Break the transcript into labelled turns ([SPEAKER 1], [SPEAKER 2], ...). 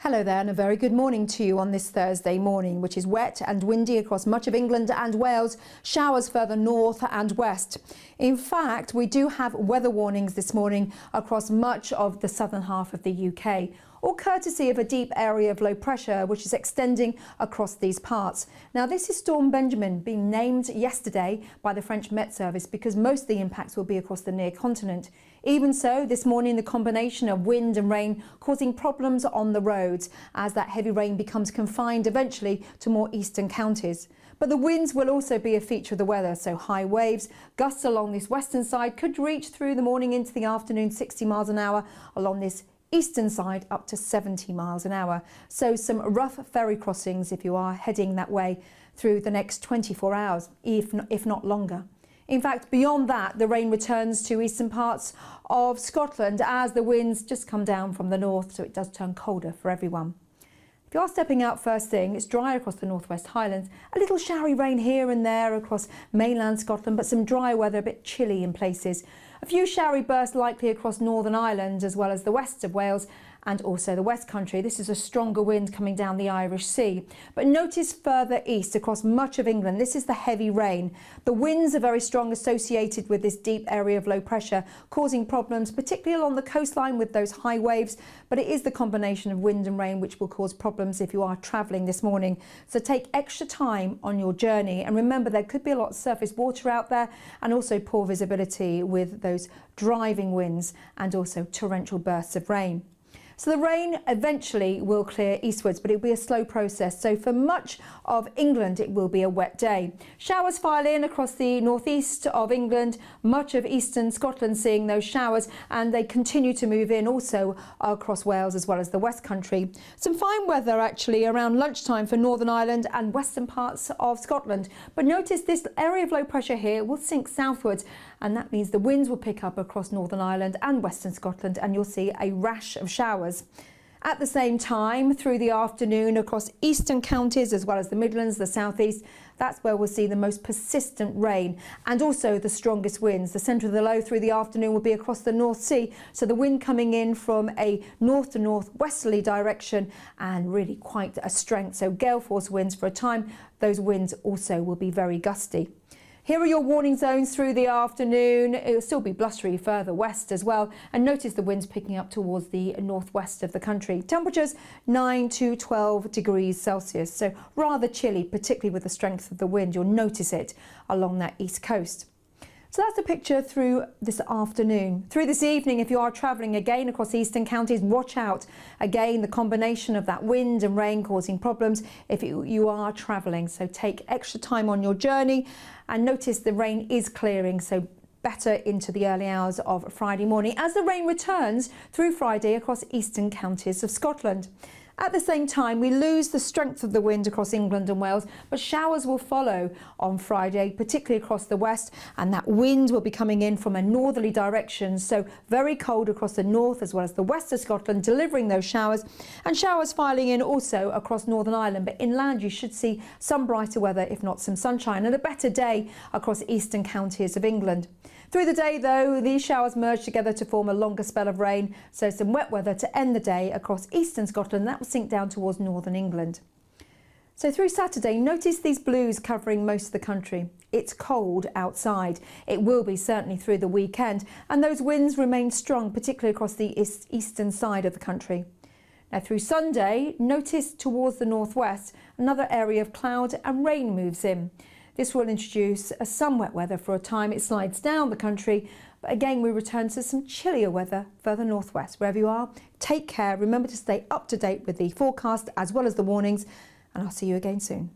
[SPEAKER 1] Hello there and a very good morning to you on this Thursday morning, which is wet and windy across much of England and Wales, showers further north and west. In fact, we do have weather warnings this morning across much of the southern half of the UK, all courtesy of a deep area of low pressure which is extending across these parts. Now this is Storm Benjamin, being named yesterday by the French Met Service because most of the impacts will be across the near continent. Even so, this morning the combination of wind and rain causing problems on the roads as that heavy rain becomes confined eventually to more eastern counties. But the winds will also be a feature of the weather, so high waves, gusts along this western side could reach through the morning into the afternoon 60 miles an hour, along this eastern side up to 70 miles an hour. So some rough ferry crossings if you are heading that way through the next 24 hours, if not longer. In fact, beyond that, the rain returns to eastern parts of Scotland as the winds just come down from the north, so it does turn colder for everyone. If you are stepping out first thing, it's dry across the northwest Highlands. A little showery rain here and there across mainland Scotland, but some dry weather, a bit chilly in places. A few showery bursts likely across Northern Ireland as well as the west of Wales and also the West Country. This is a stronger wind coming down the Irish Sea. But notice further east across much of England, this is the heavy rain. The winds are very strong associated with this deep area of low pressure, causing problems, particularly along the coastline with those high waves. But it is the combination of wind and rain which will cause problems if you are travelling this morning. So take extra time on your journey. And remember, there could be a lot of surface water out there and also poor visibility with those driving winds and also torrential bursts of rain. So the rain eventually will clear eastwards, but it will be a slow process. So for much of England, it will be a wet day. Showers file in across the northeast of England, much of eastern Scotland seeing those showers, and they continue to move in also across Wales as well as the West Country. Some fine weather actually around lunchtime for Northern Ireland and western parts of Scotland. But notice this area of low pressure here will sink southwards, and that means the winds will pick up across Northern Ireland and western Scotland, and you'll see a rash of showers. At the same time, through the afternoon across eastern counties as well as the Midlands, the southeast, that's where we'll see the most persistent rain and also the strongest winds. The centre of the low through the afternoon will be across the North Sea, so the wind coming in from a north to northwesterly direction and really quite a strength. So gale force winds for a time. Those winds also will be very gusty. Here are your warning zones through the afternoon. It will still be blustery further west as well. And notice the winds picking up towards the northwest of the country. Temperatures 9 to 12 degrees Celsius. So rather chilly, particularly with the strength of the wind. You'll notice it along that east coast. So that's the picture through this afternoon. Through this evening, if you are travelling again across eastern counties, watch out. Again, the combination of that wind and rain causing problems if you are travelling. So take extra time on your journey and notice the rain is clearing, so better into the early hours of Friday morning as the rain returns through Friday across eastern counties of Scotland. At the same time, we lose the strength of the wind across England and Wales, but showers will follow on Friday, particularly across the west, and that wind will be coming in from a northerly direction, so very cold across the north as well as the west of Scotland, delivering those showers, and showers filing in also across Northern Ireland. But inland you should see some brighter weather, if not some sunshine, and a better day across eastern counties of England. Through the day, though, these showers merge together to form a longer spell of rain, so some wet weather to end the day across eastern Scotland. That will sink down towards northern England. So through Saturday, notice these blues covering most of the country. It's cold outside. It will be certainly through the weekend, and those winds remain strong, particularly across the eastern side of the country. Now through Sunday, notice towards the northwest, another area of cloud and rain moves in. This will introduce some wet weather for a time. It slides down the country, but again we return to some chillier weather further northwest. Wherever you are, take care. Remember to stay up to date with the forecast as well as the warnings, and I'll see you again soon.